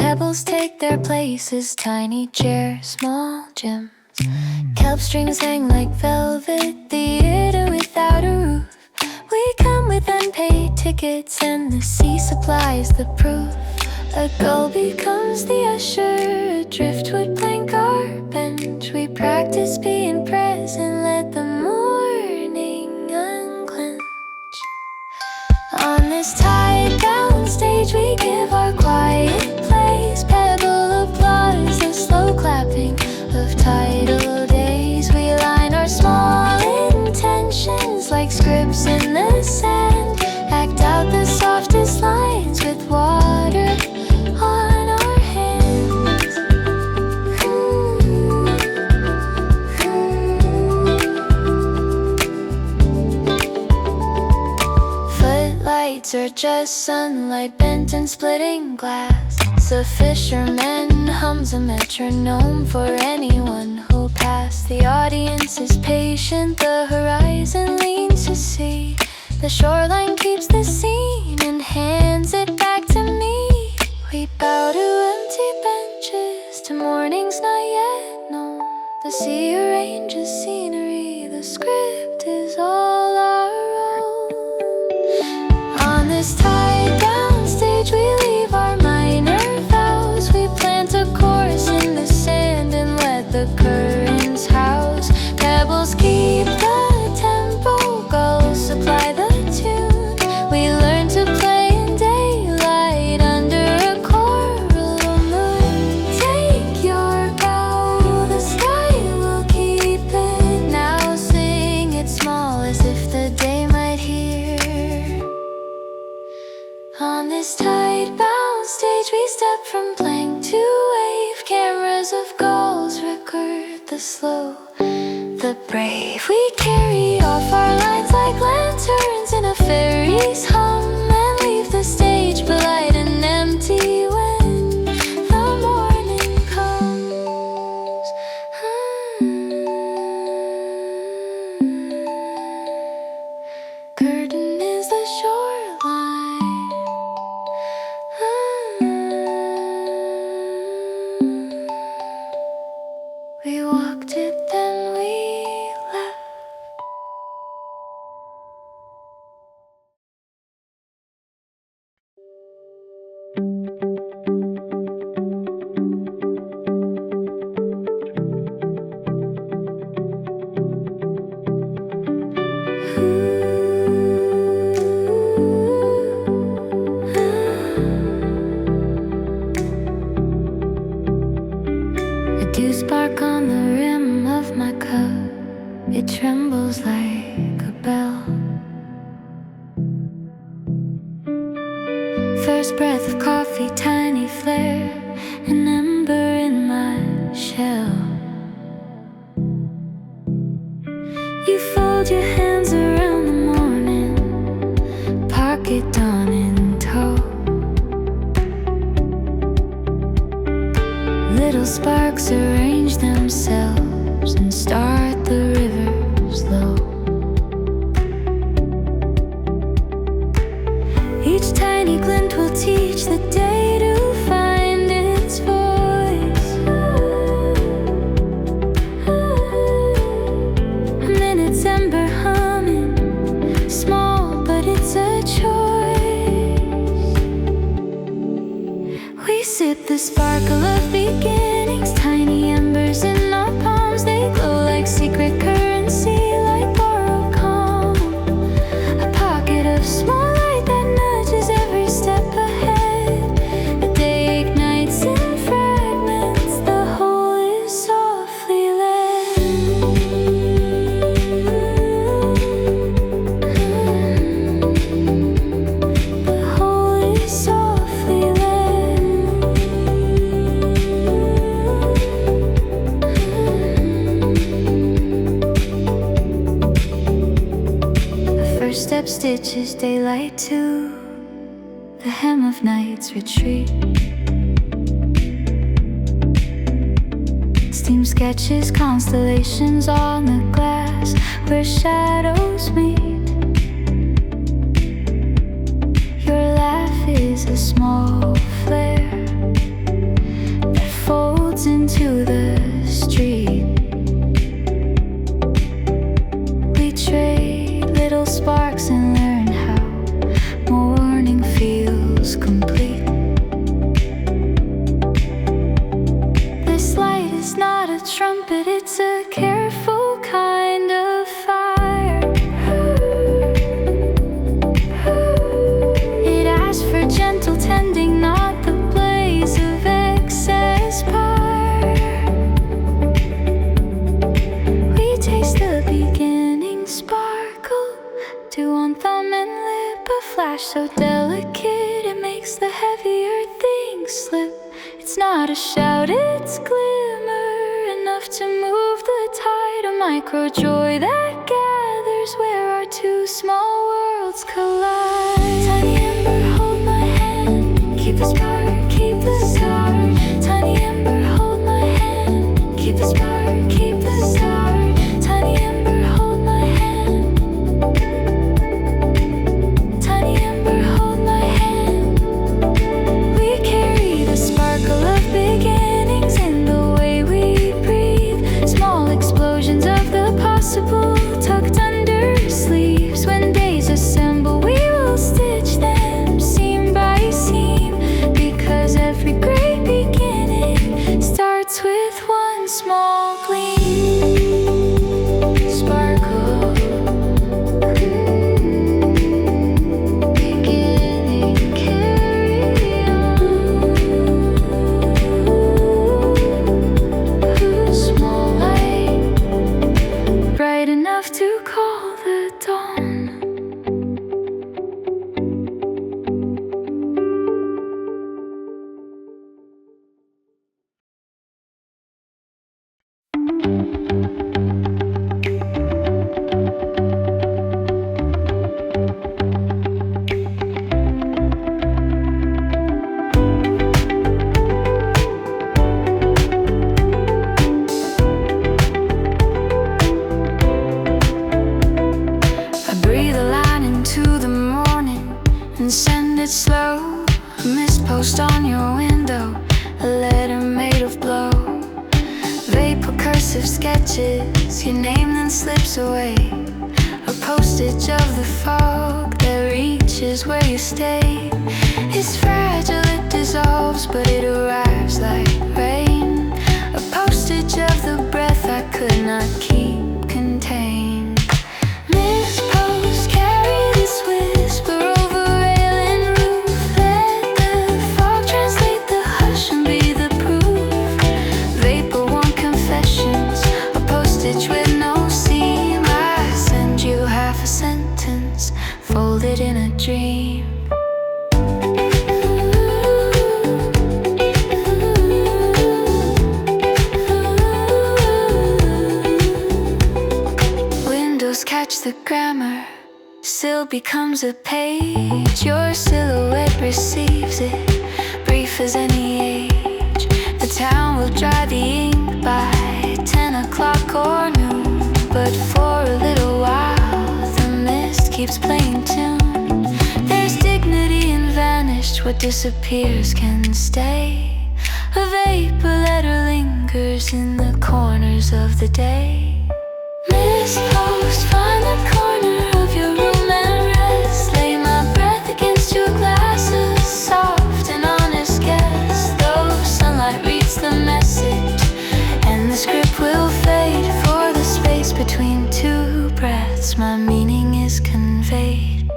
Pebbles take their places, tiny chairs, small gems. Kelp strings hang like velvet, theater without a roof. We come with unpaid tickets and the sea supplies the proof. A gull becomes the usher, a driftwood plank our bench. We practice being present, let the morning unclench. On this Tidebound Stage we give our quiet place. Pebble applause, the slow clapping of tidal days. We line our small intentions like scripts in the sand. Act out the softest lines with water on our hands. Footlights are just sunlight bent and splitting glass. The fisherman hums a metronome for anyone who'll pass. The audience is patient, the horizon leans to sea. The shoreline keeps the scene and hands it back to me. We bow to empty benches, to mornings not yet known. The sea arranges scenery, the script is all our own. On this Tidebound Stage we leave our minor vows. We plant a course in the sand and let the currents house. Pebbles keep the tempo, gulls supply the tune. We learn to play in daylight under a coral moon. Take your bow, the sky will keep it now. Sing it small as if the day might hear. On this Tidebound Stage we step from plank to wave. Cameras of gulls record the slow, the brave. We carry off our lines like lanterns in a ferry's hum, and leave the stage polite and empty when the morning comes. Curtain is the shoreline. We walked it, then we left. A dew spark on the rim of my cup, it trembles like a bell. First breath of coffee, tiny flare, an ember in my shell. You fold your hands around the morning, pocket dawn in tow. Little sparks arrange themselves and start the rivers low. Each tiny glint will teach the day to find its voice. A minute's ember humming, small but it's a choice. We sip the sparkle of beginnings, tiny embers in our palms. They glow like secret currency, like borrowed calm. A pocket of small light that nudges every step ahead. The day ignites in fragments, the whole is softly led. The whole is softly led. The first step stitches daylight to the hem of night's retreat. Steam sketches constellations on the glass where shadows meet. Your laugh is a small flare, it's a careful kind of fire. It asks for gentle tending, not the blaze of excess fire. We taste the beginning sparkle, do on thumb and lip a flash so delicate it makes the heavier things slip. It's not a shout, it's glimmer, enough to move the tide, a micro joy that gathers where our two small worlds collide. Tiny ember, hold my hand, keep the spark, keep the star. Tiny ember, hold my hand, keep the spark, keep the star. Tiny ember, hold my hand. Tiny ember, hold my hand. We carry the sparkle of beginnings in the way we breathe. Small explosions of the possible tucked under sleeves. When days assemble, we will stitch them seam by seam, because every great beginning starts with one small gleam. Sparkle, beginning, carry on. Small light, bright enough to call the dawn. I breathe a line into the morning and send it slow. A mistpost on your window, a letter made of blow. Vapor cursive sketches, your name then slips away. A postage of the fog that reaches where you stay. It's fragile, it dissolves, but it arrives like rain. A postage of the breath I could not keep contained. Mistpost, carry this whisper over rail and roof. Let the fog translate the hush and be the proof. Vapor warm confessions, a postage with no seam. I send you half a sentence, folded in a dream. Windows catch the grammar, still becomes a page. Your silhouette receives it, brief as any age. The town will dry the ink by 10 o'clock or noon, but for a little while the mist keeps playing tune. There's dignity in vanished, what disappears can stay. A vapor letter lingers in the corners of the day. Mistpost, find the corner of your room and rest. Lay my breath against your glass, a soft and honest guess. Though sunlight reads the message, and the script will fade. For the space between two breaths, my meaning is conveyed.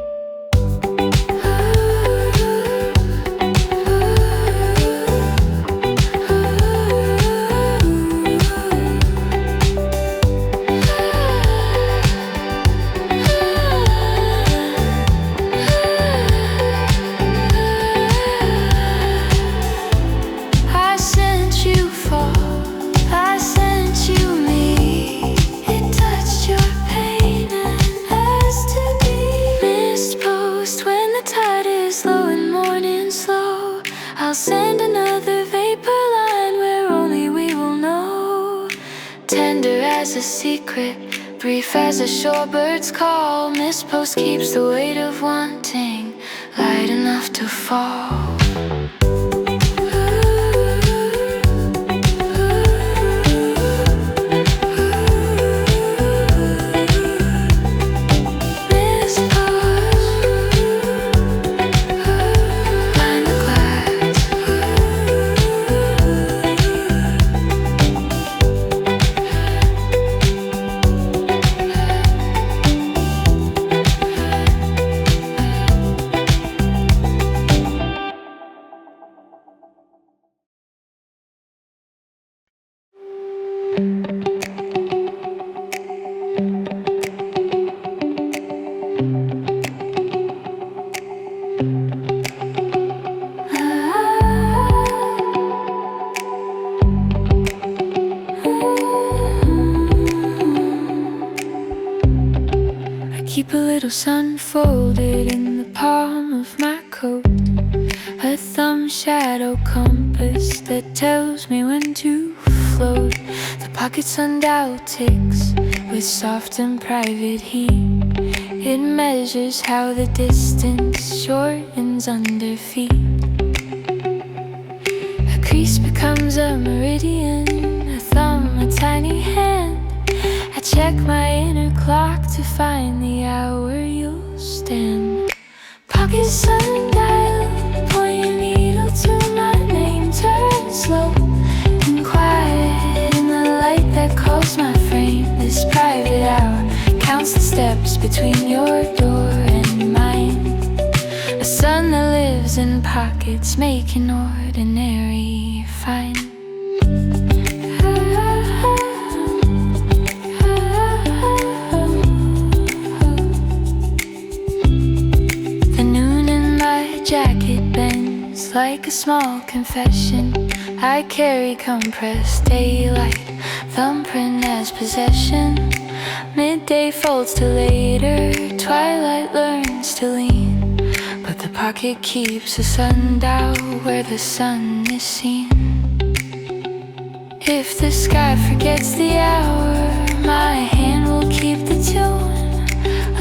I sent you fall, I sent you me. It touched your pain and has to be. Mistpost, when the tide is low and morning slow, I'll send another vapor line where only we will know. Tender as a secret, brief as a shorebird's call. Mistpost keeps the weight of wanting light enough to fall. Keep a little sun folded in the palm of my coat, a thumb shadow compass that tells me when to float. The pocket sundial ticks with soft and private heat. It measures how the distance shortens under feet. A crease becomes a meridian, a thumb a tiny hand. I check my inner clock to find the hour you'll stand. Pocket sundial, point your needle to my name. Turn slow and quiet in the light that calls my frame. This private hour counts the steps between your door and mine. A sun that lives in pockets, making ordinary fine. Jacket bends like a small confession. I carry compressed daylight, thumbprint as possession. Midday folds to later, twilight learns to lean. But the pocket keeps a sundial where the sun is seen. If the sky forgets the hour, my hand will keep the tune.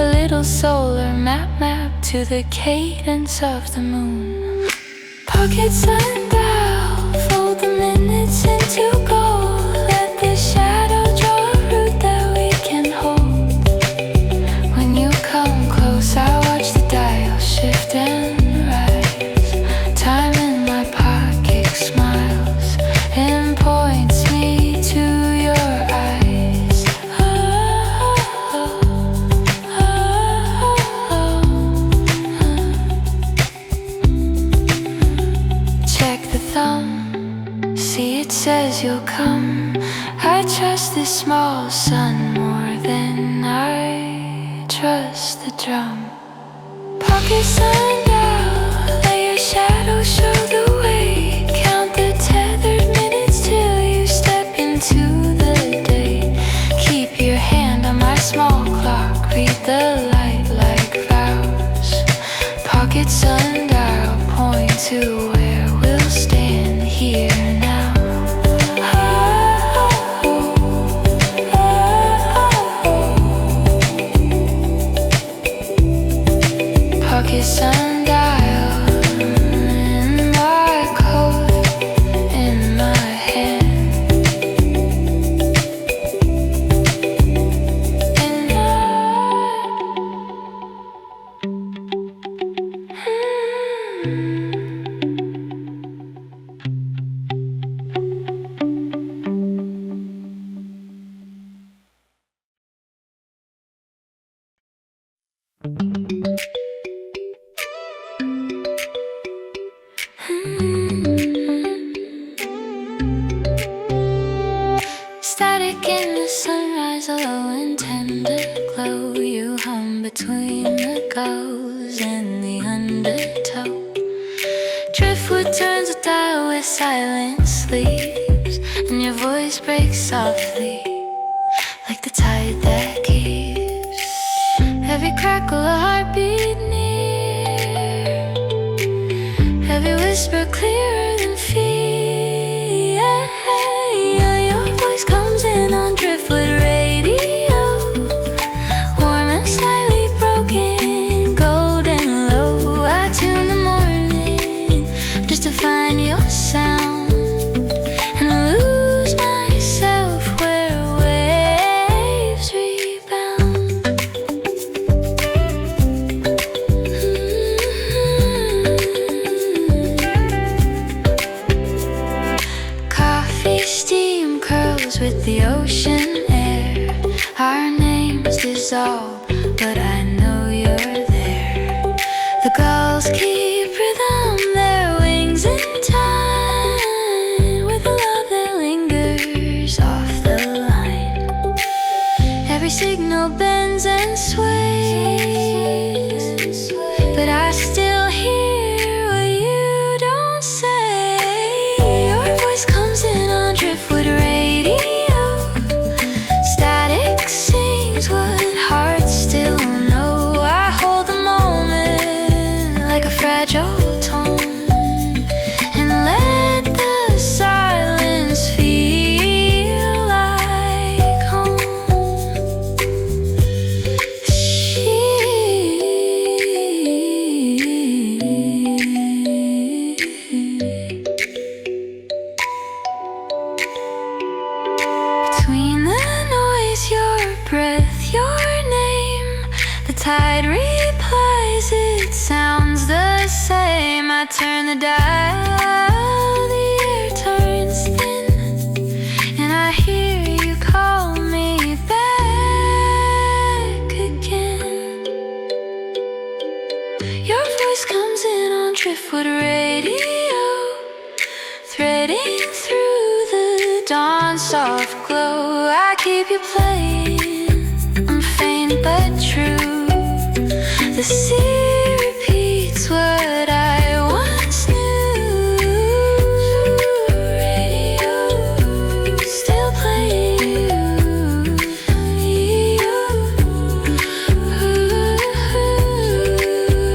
A little solar map to the cadence of the moon. Pocket sundial, fold the minutes into gold. Let the shadow draw a route that we can hold. When you come close, I watch the dial shift and rise. Time in my pocket smiles and points me to your eyes. See, it says you'll come. I trust this small sun more than I trust the drum. Pocket sundial, let your shadow show the way. Count the tethered minutes till you step into the day. Keep your hand on my small clock, read the light like vows. Pocket sundial, point to where we'll stand here now. Pocket sundial in my coat, in my hand. And static in the sunrise, a low and tender glow. You hum between the gulls and the undertow. Driftwood turns a dial where silence sleeps, and your voice breaks softly like the tide that keeps every crackle a heartbeat near, every whisper clearer than fear. Your voice comes in on Driftwood Radio, warm and slightly broken, golden low. I tune the morning just to find your sound and lose myself where waves rebound. Coffee steam curls with the ocean air. Our names dissolve, but I know you're there. The gulls keep rhythm, their wings in time, with a love that lingers off the turn the dial, the air turns thin, and I hear you call me back again. Your voice comes in on Driftwood Radio, threading through the dawn's soft glow. I keep you playing, I'm faint but true. The sea repeats what I once knew. Radio, still playing you.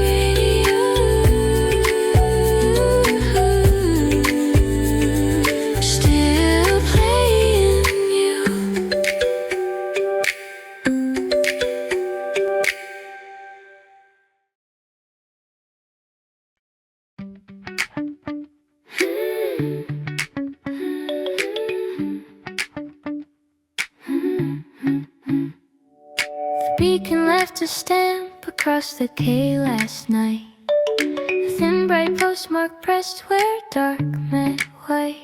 Radio, still playing you. The beacon left a stamp across the quay last night. A thin bright postmark pressed where dark met white.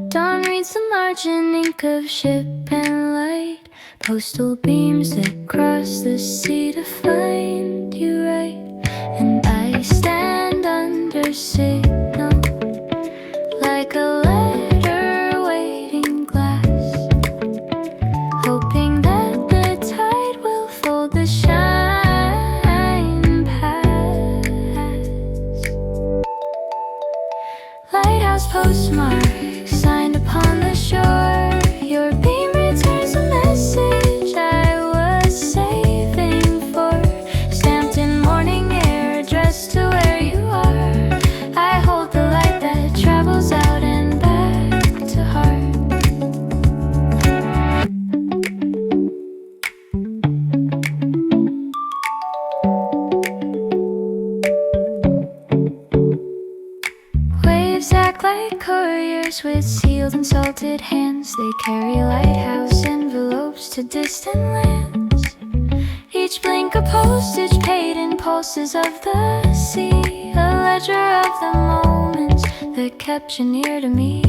Dawn reads the margin, ink of ship and light. Postal beams that cross the sea to find you right. And I stand under signal like a letter waiting glass, hoping that the tide will fold the shine past. Lighthouse postmark signed upon the shore. Your beam returns a message I was saving for, stamped in morning air, addressed to where you are. I hold the light that travels out and back to heart. Waves act like couriers with sealed and salted hands. They carry lighthouse envelopes to distant lands. Each blink a postage paid in pulses of the sea, a ledger of the moments that kept you near to me.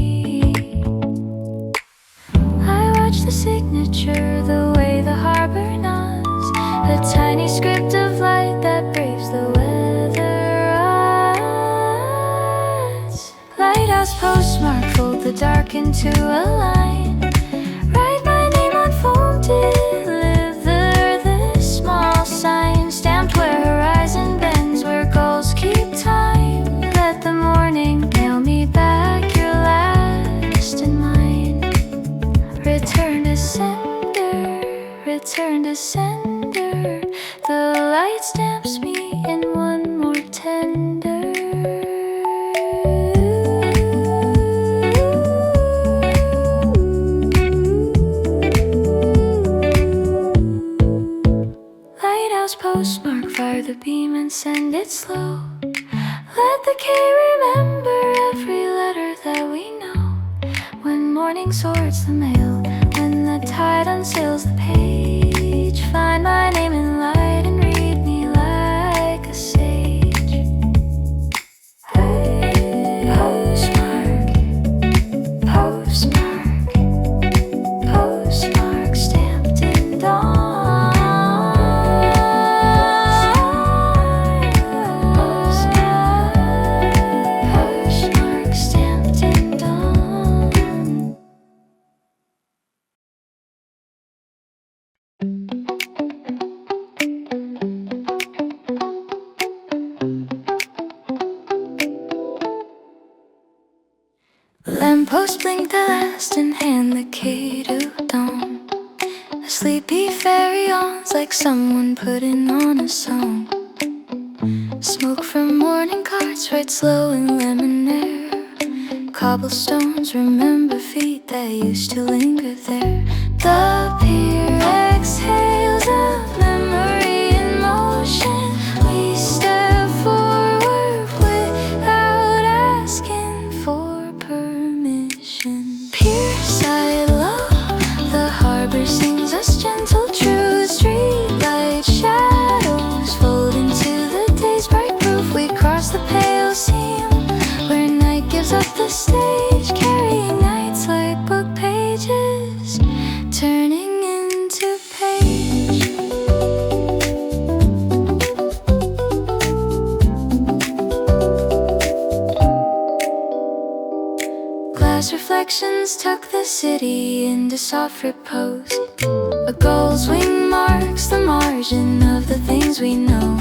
I watch the signature, the way the harbor nods, a tiny script of light that braves the weather odds. Lighthouse postmark, fold the dark into a line. Write my name on foam, deliver this small sign, stamped where horizon bends, where gulls keep time. Let the morning mail me back your last and mine. Return to sender, return to sender. The light stamps me in one more tender. Lighthouse postmark, fire the beam and send it slow. Let the key remember every letter that we know. When morning sorts the mail, when the tide unseals the page, find my name in light and read me like a sage. Postmark, postmark, postmark stamped in dawn. Postmark stamped in dawn. Lamppost blink the last and hand the key to dawn. A sleepy ferry yawns like someone putting on a song. Smoke from morning carts right slow in lemon air. Cobblestones remember feet that used to linger there. The pier exhales a memory in motion. We step forward without asking for permission. Pierside Lul, the harbor sings us gentle truths. Streetlight shadows fold into the day's bright proof. We cross the pale sea glass reflections tuck the city into soft repose. A gull's wing marks the margin of the things we know.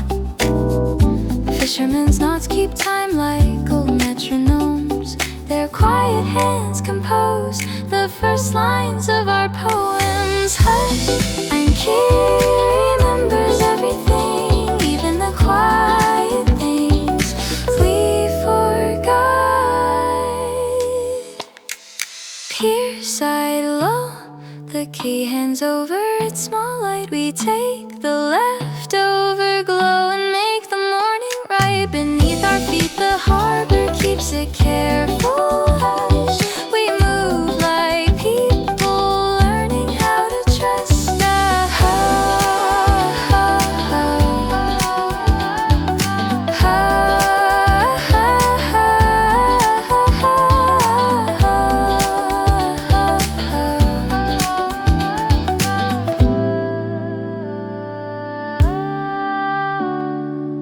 Fishermen's knots keep time like old metronomes. Their quiet hands compose the first lines of our poems. Hush, and Key remembers everything, even the quiet things we forgot. Pierside Lul, the key hands over its small light. We take the leftover glow and make the morning right beneath our feet. The harbor keeps a careful hush. We move like people learning how to trust.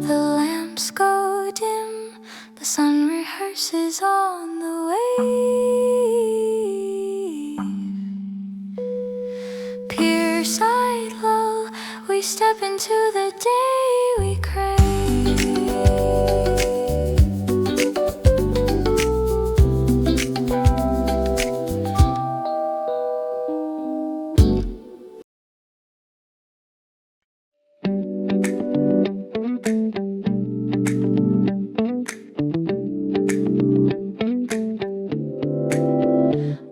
The lamps go dim, the sun rehearses on the wave. Pierside Lul, we step into the day we crave.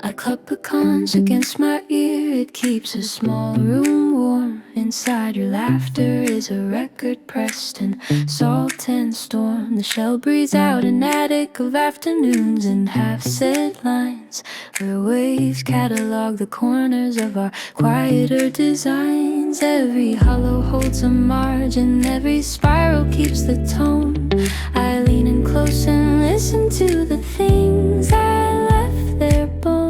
I club pecans against my ear, it keeps a small room warm. Inside your laughter is a record pressed in salt and storm. The shell breathes out an attic of afternoons and half-said lines, where waves catalog the corners of our quieter designs. Every hollow holds a margin, every spiral keeps the tone. I lean in close and listen to the things that left their bone.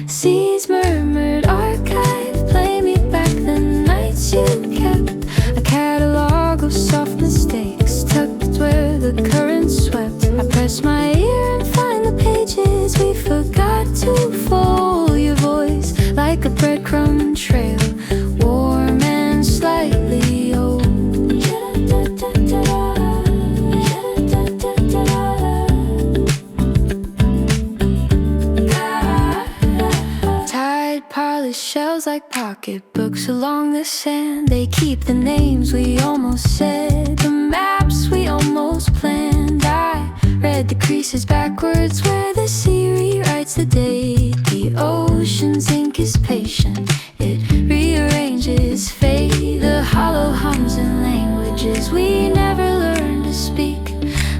Seas murmured archive, play me back the nights you kept. A catalog of soft mistakes tucked where the current swept. I press my ear and find the pages we forgot to fold. Your voice like a breadcrumb trail, warm and slightly old. Polished shells like pocketbooks along the sand. They keep the names we almost said, the maps we almost planned. I read the creases backwards where the sea rewrites the date. The ocean's ink is patient, it rearranges fate. The hollow hums in languages we never learned to speak.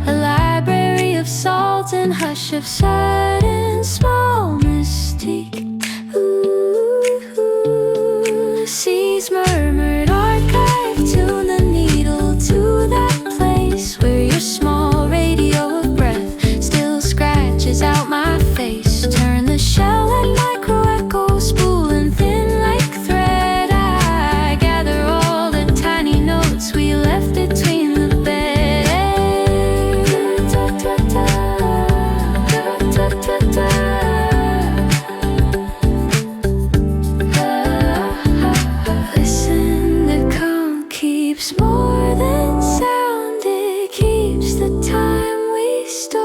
A library of salt and hush of sudden small mystique. Seas murmured archive, tune the needle to that place where your small radio of breath still scratches out my face. Turn the shell like micro echo, spool and thin like thread. I gather all the tiny notes we left between the bed. More than sound, it keeps the time we stole.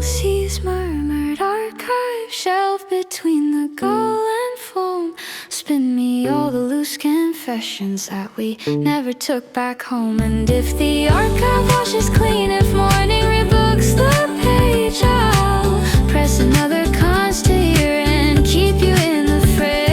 Seas murmured archive, shelf between the gull and foam. Spin me all the loose confessions that we never took back home. And if the archive washes clean, if morning rebooks the page, I'll press another cons to your end, keep you in the fray.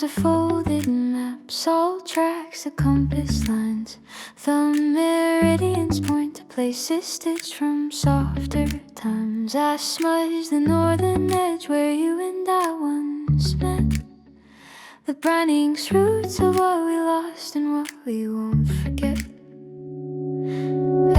Palms are folded in maps, all tracks the compass lines. The meridians point to places stitched from softer times. I smudge the northern edge where you and I once met. The brining roots of what we lost and what we won't forget.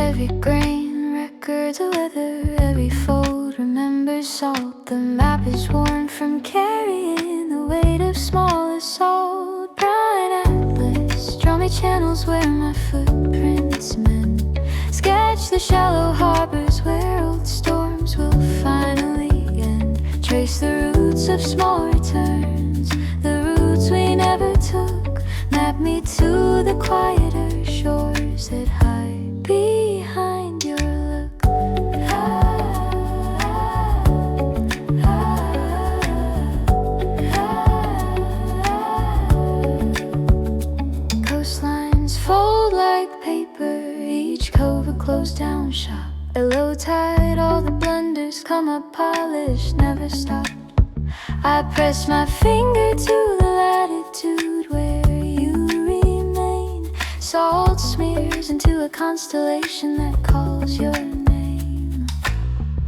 Every grain records the weather, every fold remembers salt. The map is worn from carrying the weight of small assault. Brine Atlas, draw me channels where my footprints mend. Sketch the shallow harbors where old storms will finally end. Trace the roots of small returns, the routes we never took. Map me to the quieter shores that hide behind your look. Coastlines fold like paper, each cove a closed down shop. At low tide all the blunders come up polished, never stop. I press my finger to the latitude where you remain. Salt smears into a constellation that calls your name.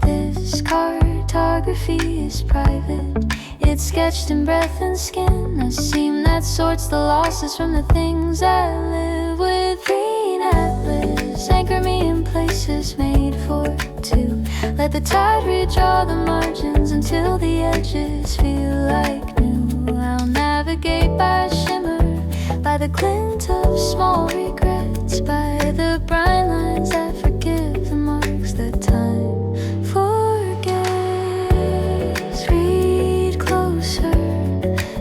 This cartography is private, it's sketched in breath and skin. A seam that sorts the losses from the things I live with. Brine Atlas, anchor me in places made for two. Let the tide redraw the margins until the edges feel like new. I'll navigate by shimmer, by the glint of small regrets, by the brine lines that forgive the marks that time forgets. Read closer,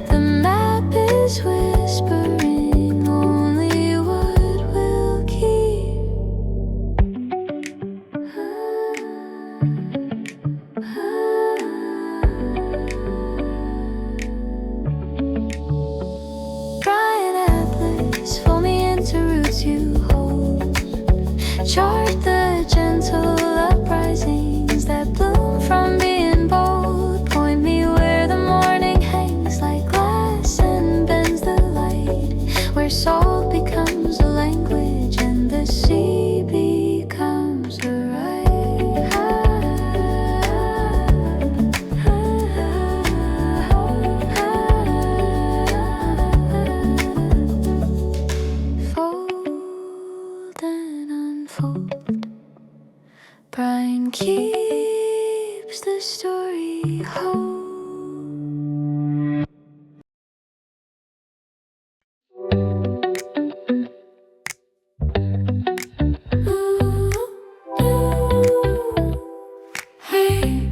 the map is whispering only what will keep. Brine Atlas, fold me into roots you hold. Chart the gentle uprisings that bloom from being bold. Point me where the morning hangs like glass and bends the light, where salt becomes a language and the sea becomes a right. Fold and unfold, Brine keeps the story whole. Hey,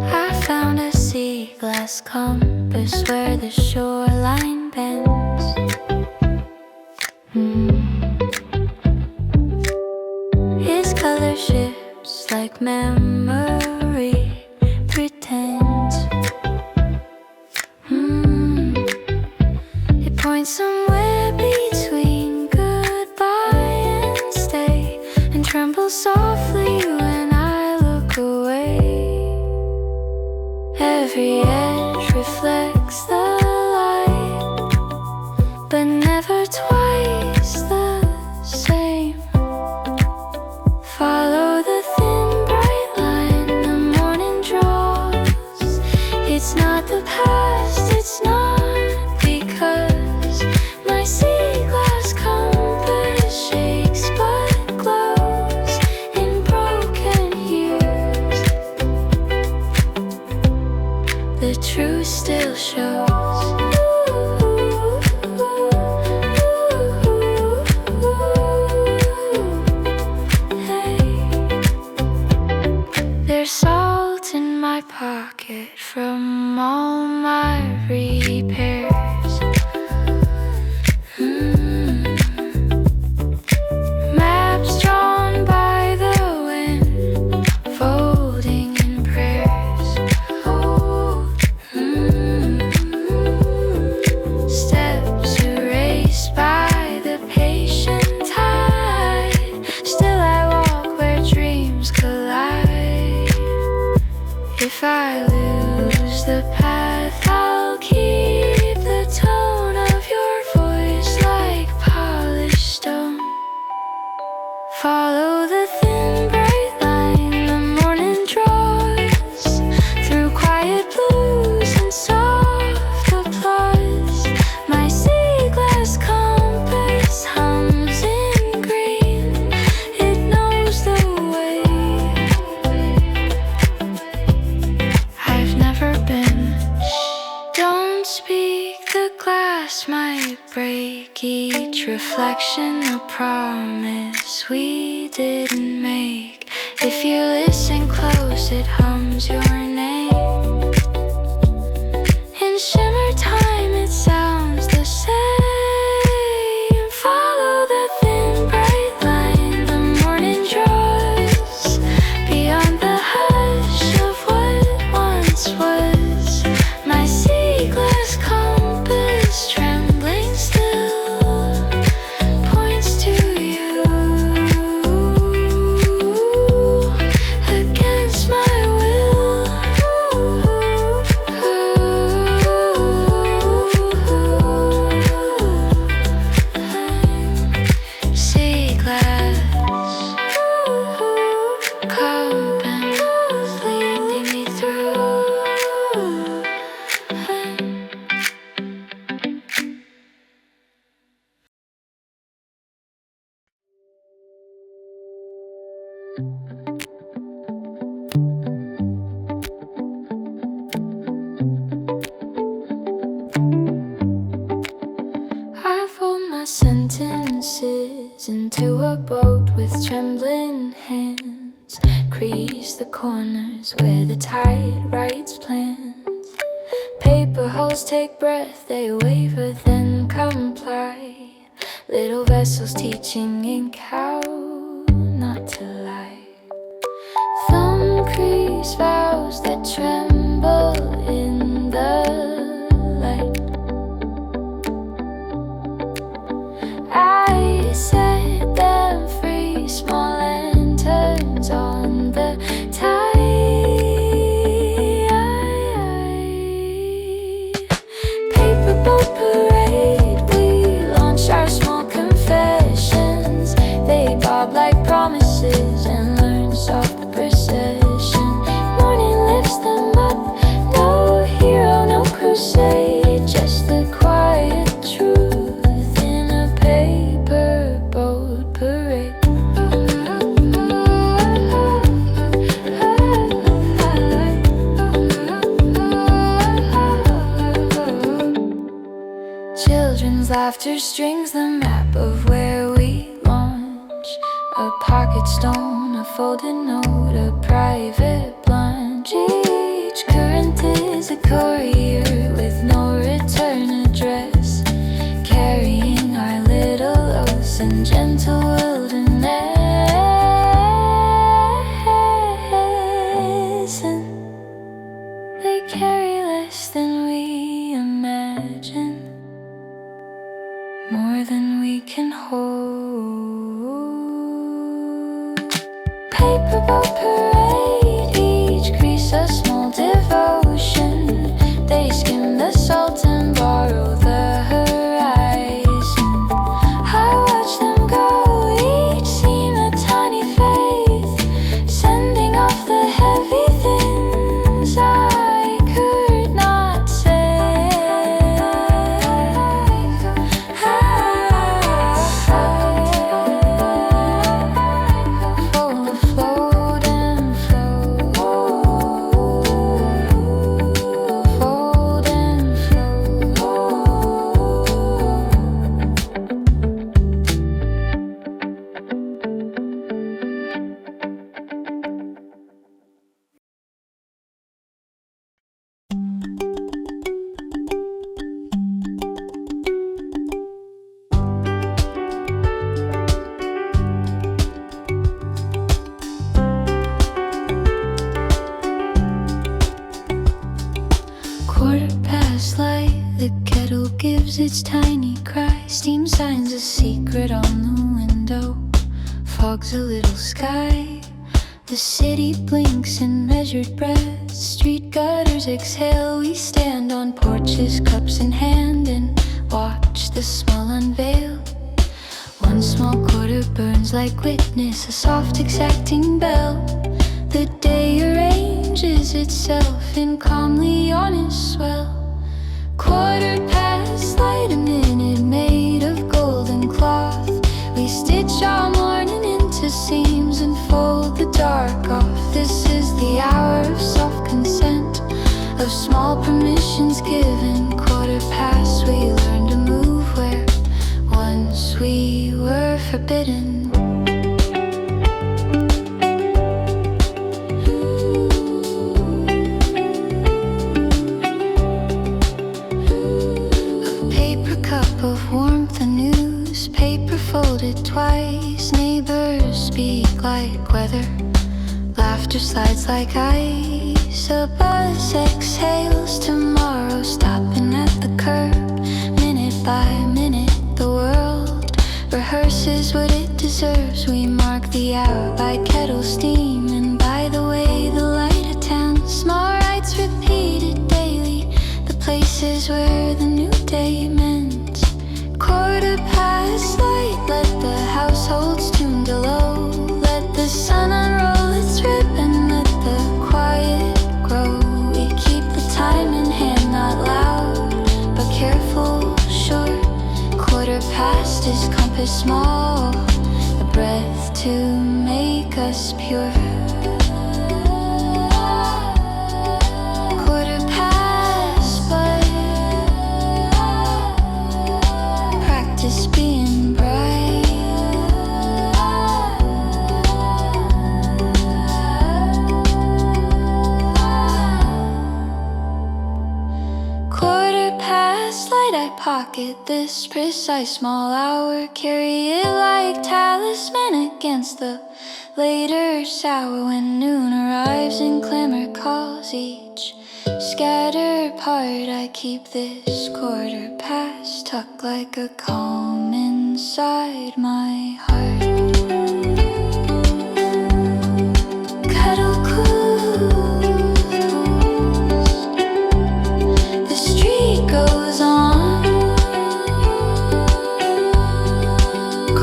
I found a Seaglass Compass where the shoreline bends. His color shifts like memory pretends. It points somewhere between goodbye and stay, and trembles softly when I look away. Every edge reflects the light, but never twice the same. Follow the thin bright line the morning draws. It's not the past, it's not, because my Seaglass compass shakes but glows in broken years. The truth still shows. There's salt in my pocket from all my repairs. Maps drawn by the wind, folding in prayers. Steps erased by the patient tide. Still I walk where dreams collide. If I lose the path, I'll Follow the thin bright line the morning draws through quiet blues and soft applause. My Seaglass Compass hums in green, it knows the way. I've never been. Don't speak, the glass might break. Each reflection a promise we didn't make. If you listen close, it hums your name. In shimmer time, it sounds the same. Follow the thin bright line the morning draws beyond the hush of what once was. My Seaglass compass trembling still points to you. Against my will, Seaglass compass leading me through. I fold my sentences into a boat with trembling hands. Crease the corners where the tide writes plans. Paper hulls take breath, they waver, then comply. Little vessels teaching ink how not to lie. Thumb crease vows that tremble in the light. I set them free, small lanterns on the tide. Paper boat parade, we launch our small confessions. They bob like promises and learn soft procession. Morning lifts them up, no hero, no crusade, just the quiet truth in a paper boat parade. Children's laughter strings the map of where we launch. A pocket stone, a folded note, a private plunge. Each current is a courier with no return address, carrying our little ocean gentle wilderness. And they carry less than we imagine, more than we can hold. Paper boat parade, each crease a small devotion. They skim the salt and borrow the horizon. I watch them go, each seam a tiny faith, sending off the heavy things I could not say. Full of float and flow, fold and flow. Quarter past light, the kettle gives its tiny cry. Steam signs a secret on the window, fogs a little sky. The city blinks in measured breaths, street gutters exhale. We stand on porches, cups in hand, and watch the small unveil. One small quarter burns like witness a soft exacting bell. The day arranges itself in calmly honest swell. 1/4 light, a minute made of golden cloth. We stitch our morning into seams and fold the dark off. This is the hour of self-consent, of small permissions given. 1/4 we learn to move where once we were forbidden. Folded twice, neighbors speak like weather. Laughter slides like ice. A buzz exhales tomorrow, stopping at the curb. Minute by minute, the world rehearses what it deserves. We mark the hour by kettle steam, and by the way the light attends. Small rites repeated daily, the places where the new day mends. 1/4 light, let the households tune to low. Let the sun unroll its ribbon, let the quiet grow. We keep the time in hand, not loud, but careful, short. 1/4 is compass small, a breath to make us pure. 1/4, but practice being bright. 1/4 light, I pocket this precise small hour, carry it like talisman against the later sour. When noon arrives and clamor calls each scattered part, I keep this 1/4 tucked like a calm inside my heart. Cuddle cools, the street goes on.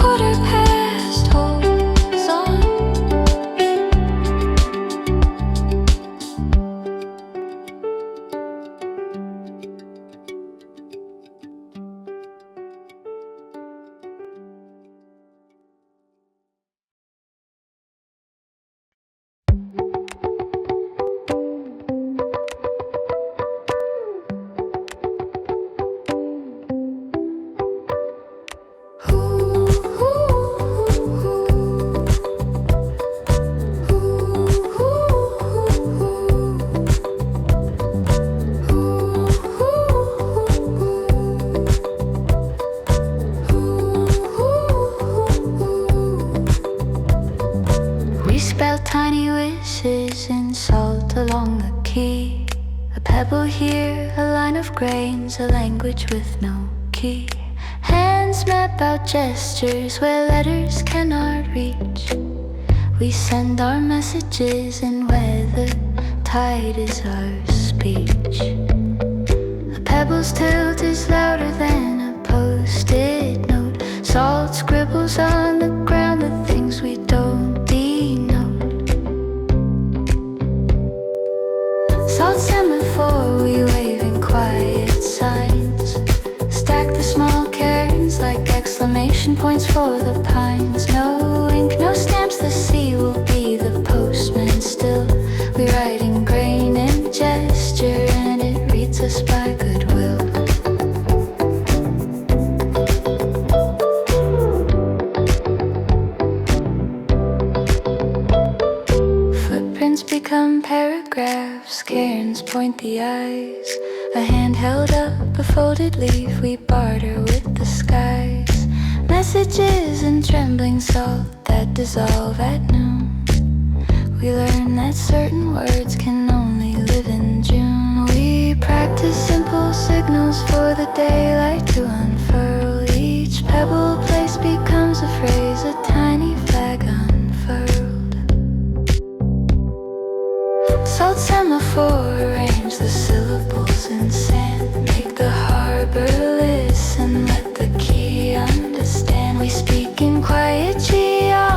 1/4 holds on. Tiny wishes in salt along the key. A pebble here, a line of grains, a language with no key. Hands map out gestures where letters cannot reach. We send our messages in weather, tide is our speech. A pebble's tilt is louder than a post-it note. Salt scribbles on the ground the things we don't denote. Salt semaphore, we wave in quiet signs. Stack the small cairns like exclamation points for the pines. No ink, no stamps, the sea will be the postman still. We write in grain and gesture, and it reads us by goodwill. Footprints become paragraphs, cairns point the eyes. A hand held up, a folded leaf, we barter with the skies. Messages in trembling salt that dissolve at noon. We learn that certain words can only live in June. We practice simple signals for the daylight to unfurl. Each pebble place becomes a phrase, a tiny flag unfurled. Salt semaphore, arrange the syllables in sand. Make the harbor listen, let the key understand. We speak in quiet geography.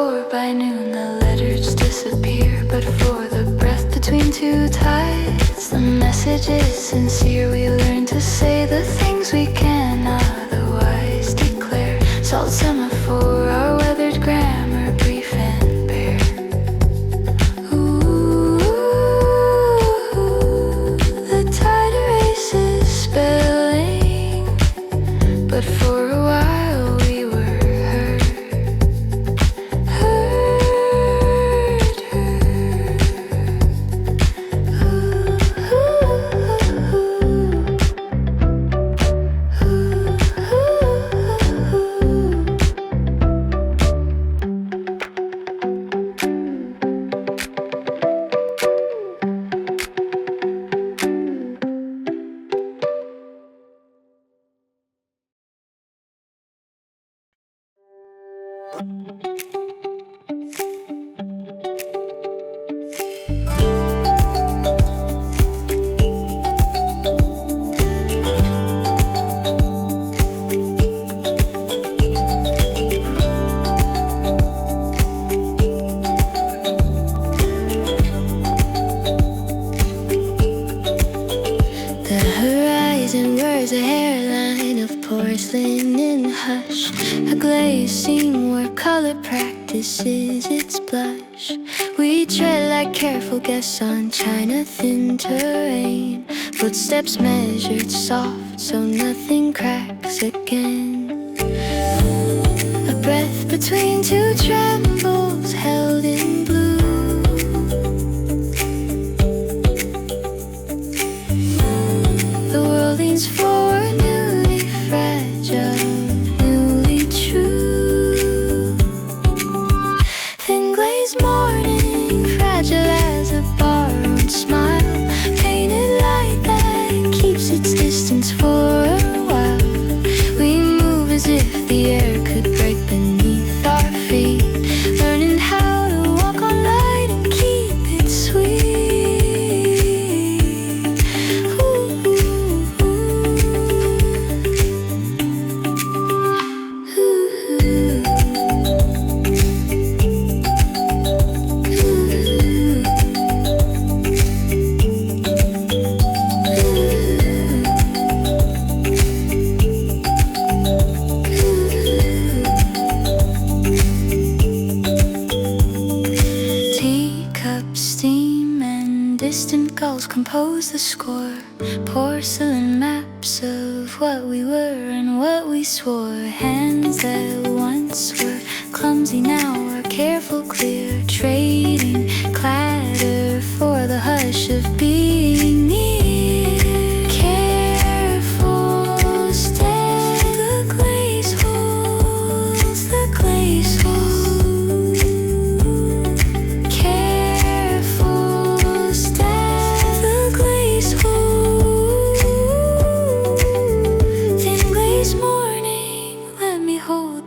4 by noon the letters disappear, but for the breath between two tides the message is sincere. We learn to say the things we can otherwise declare. Salt semaphore, our weathered grammar, brief and bare. Ooh, the tide erases spelling, but for a while we were its blush. We tread like careful guests on china thin terrain, footsteps measured soft so nothing cracks again. A breath between two trembles held in blue. The world leans forward, newly fragile, newly true. Thin-Glaze Morning, fragile as a borrowed smile, painted light that keeps its distance for a while. We move as if the air could break beneath our feet, learning how to walk on light and keep it sweet. Ooh, ooh, ooh. Ooh. Compose the score, porcelain maps of what we were and what we swore. Hands that once were clumsy now are careful, clear, trading clatter for the hush of being near. Careful step, the glaze holds, the glaze holds.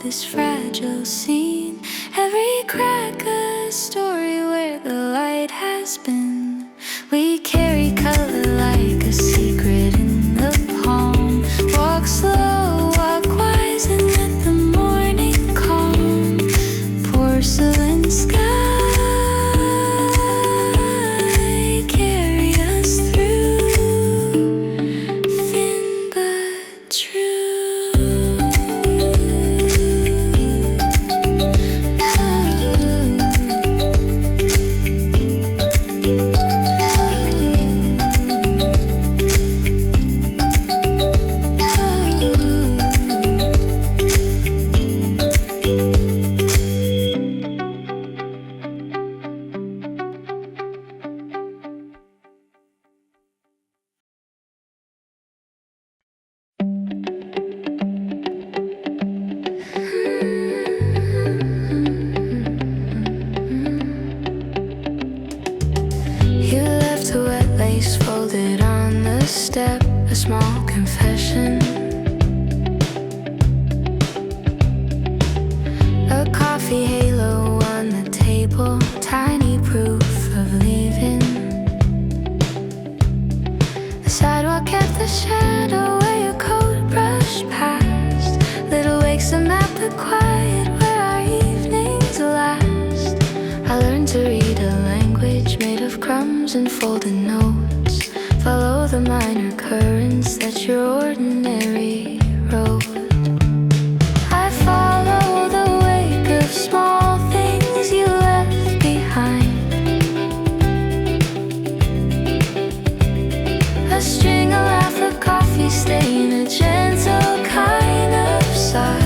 This fragile scene, every crack a story where the light has been. We carry color like a secret in the palm. Walk slow, walk wise, and let the morning calm. Porcelain sky carry us through, thin but true. Folded on the step, a small confession. A coffee halo on the table, tiny proof of leaving. The sidewalk kept the shadow where your coat brushed past. Little wakes a map, the quiet where our evenings last. I learned to read a language made of crumbs and folded notes. Follow the minor currents that your ordinary road. I follow the wake of small things you left behind. A string, a laugh, a coffee stain, a gentle kind of sigh.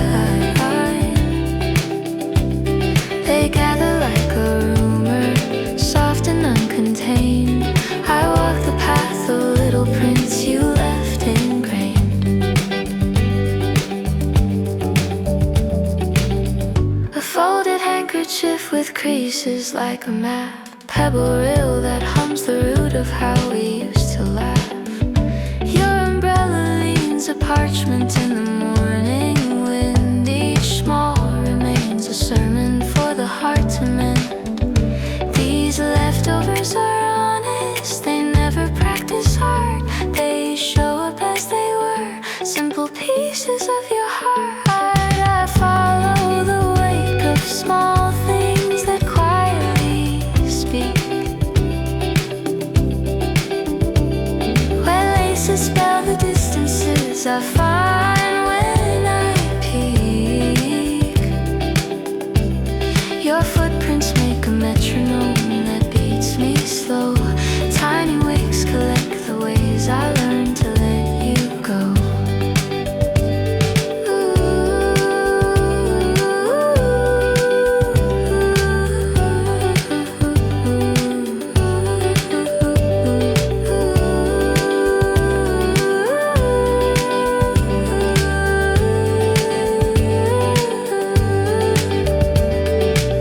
They gather like a rumor, soft and uncontained. I walk the path of little prints you left ingrained. A folded handkerchief with creases like a map, pebble rill that hums the root of how we used to laugh. Your umbrella leans a parchment in the morning wind. Each small remains a sermon for the heart to mend. These leftovers are honest, they never practice hard. They show up as they were, simple pieces of your heart. I follow the wake of small things that quietly speak. Where laces spell the distances I find when I peek. Your footprints make a metronome that beats me slow. Tiny wicks collect the ways I learned to let you go.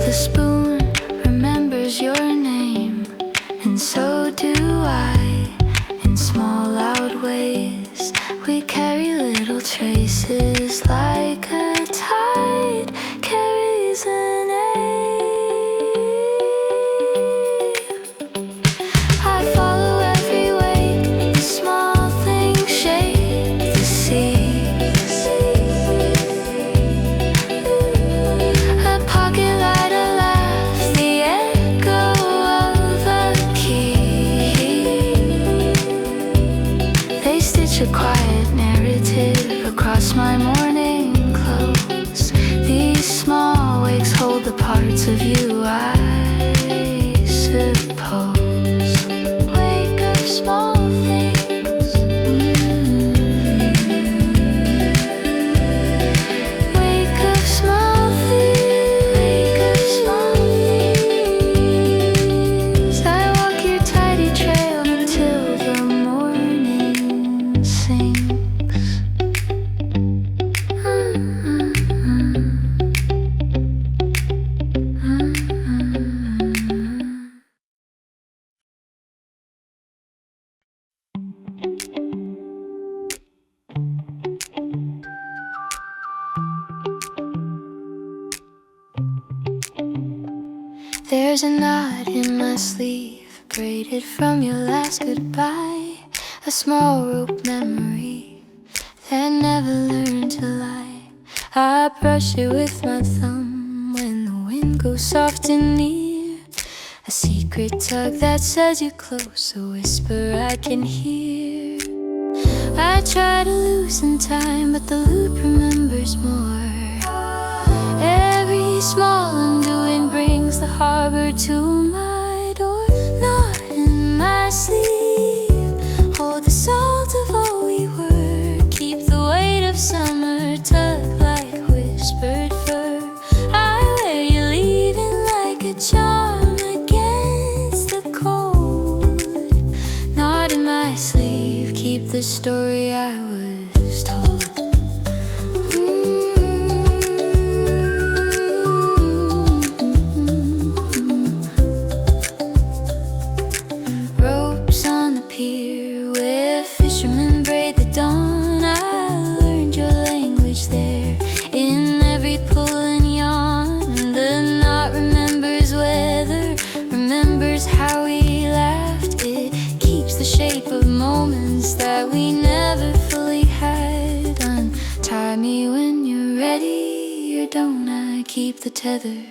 The spoon remembers your name, and so do I. In small loud ways we carry little traces, like a tide carries a name. I follow every wake, the small things shape the sea. A pocket light, a laugh, the echo of a key. They stitch a quiet narrative across my morning clothes. These small wakes hold the parts of you, I suppose. Wake of small things. Wake of small things. Wake of small things. I walk your tidy trail until the morning sinks. There's a knot in my sleeve, braided from your last goodbye. A small rope memory that never learned to lie. I brush it with my thumb when the wind goes soft and near. A secret tug that says you're close, a whisper I can hear. I try to loosen time, but the loop remembers more. Every small undoing brings the harbor to my door. Not in my sleeve, hold the salt of all we were. Keep the weight of summer, tug like whispered fur. I wear you leaving like a charm against the cold. Not in my sleeve, keep the story I was told. Ropes on the pier where fishermen braid the dawn. I learned your language there in every pull and yawn. The knot remembers weather, remembers how we laughed. It keeps the shape of moments that we never fully had. Untie me when you're ready, or don't I keep the tether?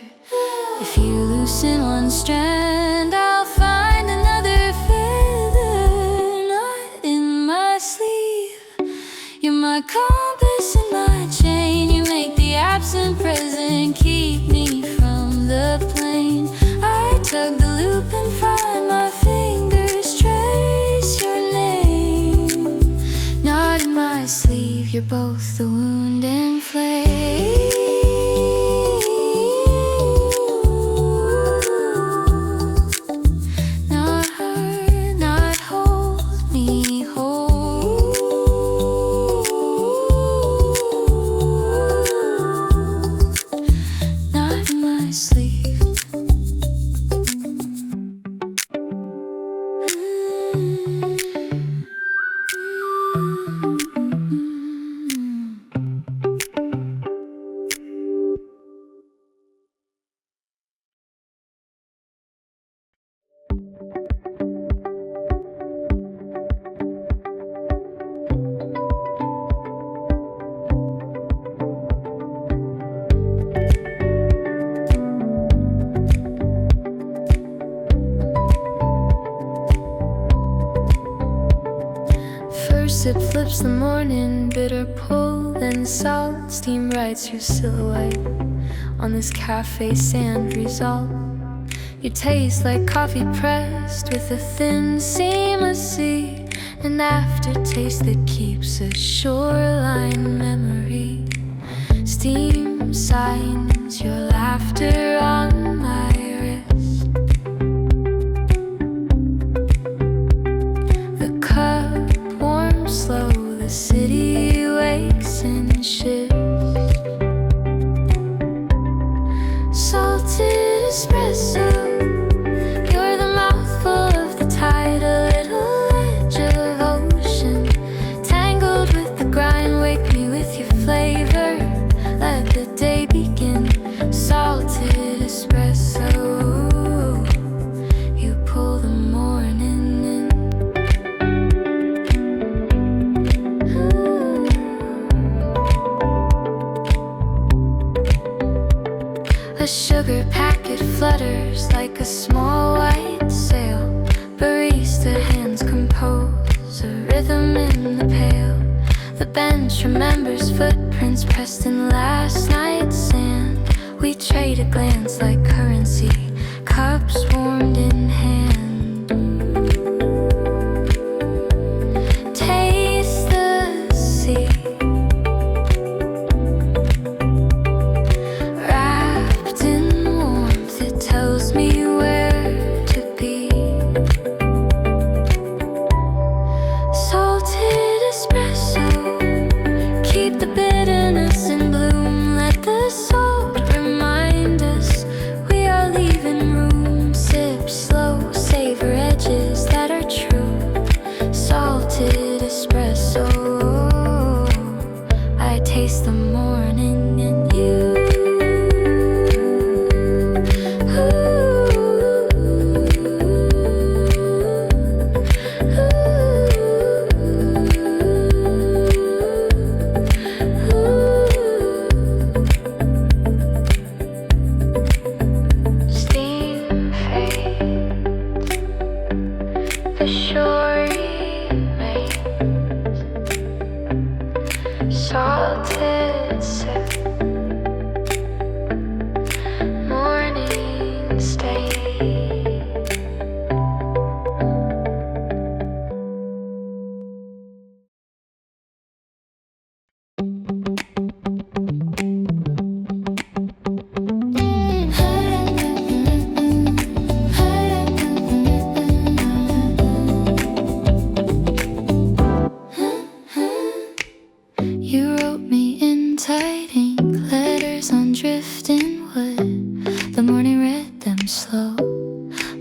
If you loosen one strand, I'll find another feather knot in my sleeve. You're my compass and my chain. You make the absent present keep me from the plane. I tug the loop and find my fingers trace your name. Knot in my sleeve, you're both the wound and flame. It flips the morning, bitter pull, then salt. Steam writes your silhouette on this cafe sand result. You taste like coffee pressed with a thin seam of sea, an aftertaste that keeps a shoreline memory. Steam signs your laughter on my wrist. The cup warms slow, the city wakes and shifts. Salted espresso, you're the mouthful of the tide, a little edge of ocean, tangled with the grind. Wake me with your flavor, let the day begin. Salted espresso, you pull the morning in. A sugar packet flutters like a small white sail. Barista hands compose a rhythm in the pail. The bench remembers footprints pressed in last night's sand. We trade a glance like currency, cups warmed in hand. Taste the sea, wrapped in warmth, it tells me where to be. Salted espresso, keep the bitterness in bloom. Let the salt remind us we are leaving room. Sip slow, savor edges that are true. Salted espresso, I taste the morning in you. Steam fades, the shore remains. Salted sip, morning stage. You wrote me in tight ink letters on drifting wood. The morning read them slow,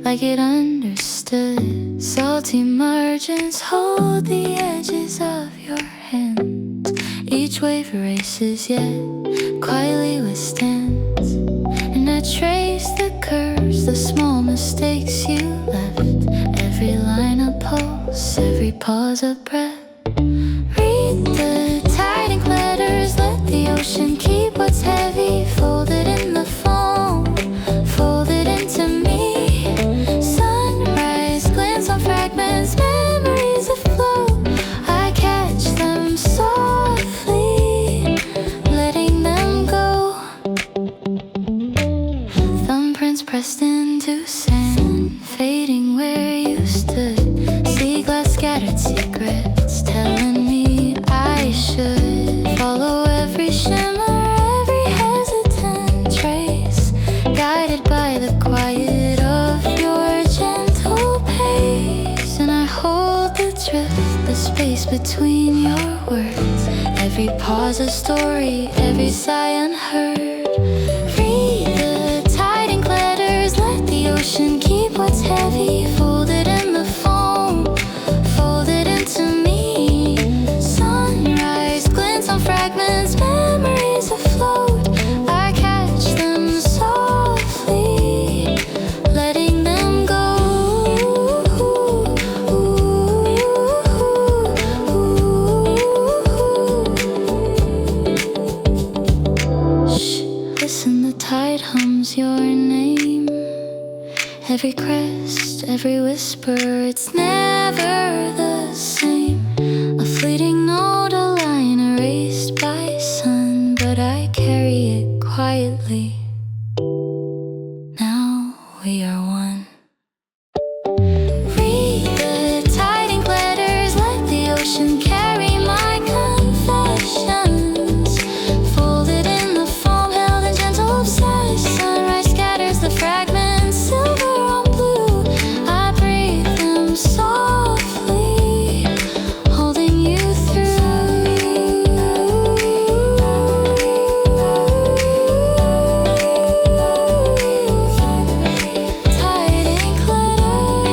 like it understood. Salty margins hold the edges of your hands. Each wave erases yet quietly withstands. And I trace the curves, the small mistakes you left. Every line a pulse, every pause a breath. Read the tight ink letters, let the ocean keep what's heavy, folded in the foam. Fold into sand, fading where you stood. Seaglass scattered secrets, telling me I should follow every shimmer, every hesitant trace, guided by the quiet of your gentle pace. And I hold the drift, the space between your words, every pause a story, every sigh unheard. Read the tiding letters, let the ocean keep what's heavy, folded in the foam, folded into me. Sunrise glints on fragments, memories afloat. I catch them softly, letting them go. Shh, listen, the tide hums your name. Every crest, every whisper, it's never the same. A fleeting note, a line erased by sun, but I carry it quietly. Now we are one. Read the tiding letters, let the ocean carry my confessions, folded in the foam, held in gentle obsess. Sunrise scatters the fragments, silver on blue. I breathe them softly, holding you through. Tiding letters,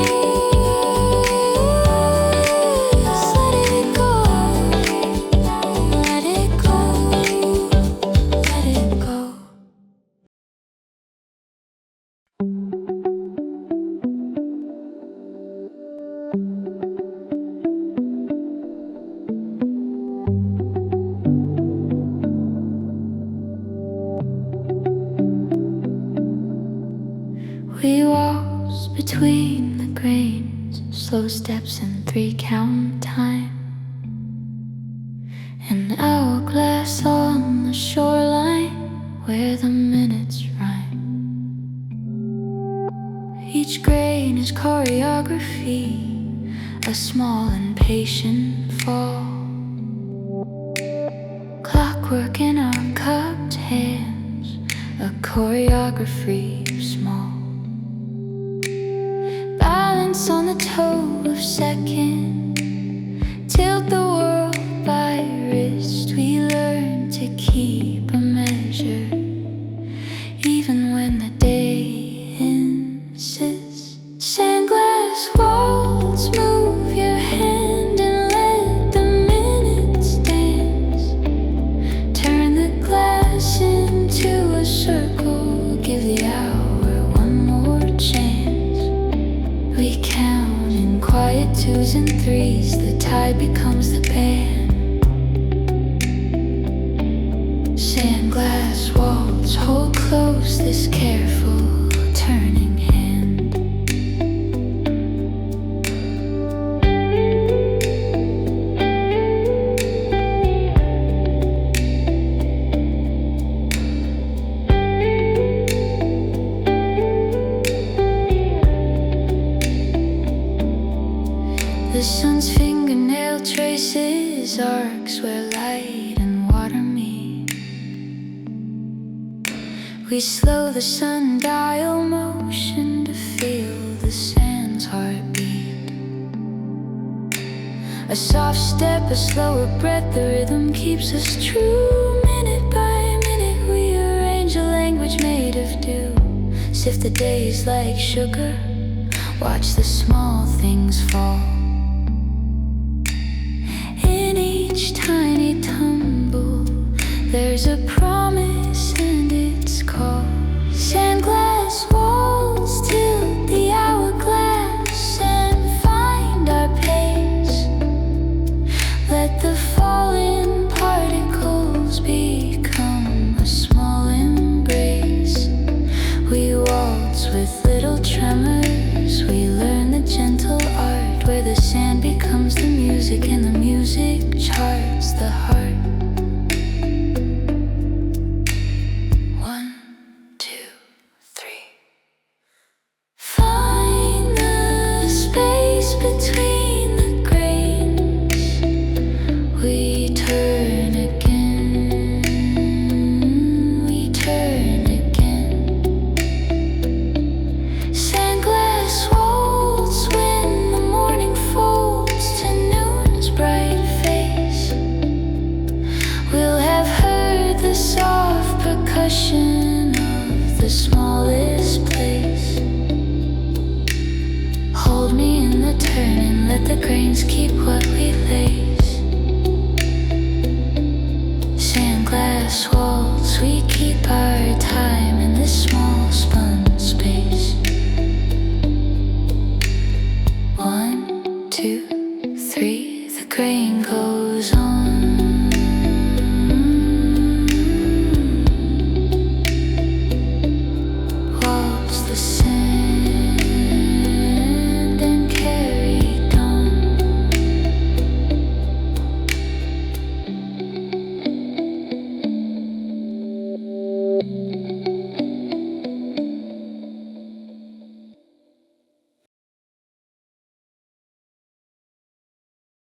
let it go, let it go, let it go. We waltz between the grains, slow steps in 3-count time. An hourglass on the shoreline where the minutes rhyme. Each grain is choreography, a small impatient fall. Clockwork in our cupped hands, a choreography of small. Balance on the toe of second, tilt the world by wrist. We learn to keep a measure, even when the day insists. Sandglass Waltz, move your hand and let the minutes dance. Turn the glass into a circle, give the hour one more chance. We count in quiet 2s and 3s, the tide becomes the band. Sandglass Waltz, hold close this careful turning hand. The sun's fingernail traces arcs where light and water meet. We slow the sundial motion to feel the sand's heartbeat. A soft step, a slower breath, the rhythm keeps us true. Minute by minute we arrange a language made of dew. Sift the days like sugar, watch the small things fall. In each tiny tumble, there's a promise and it's called Sandglass Waltz.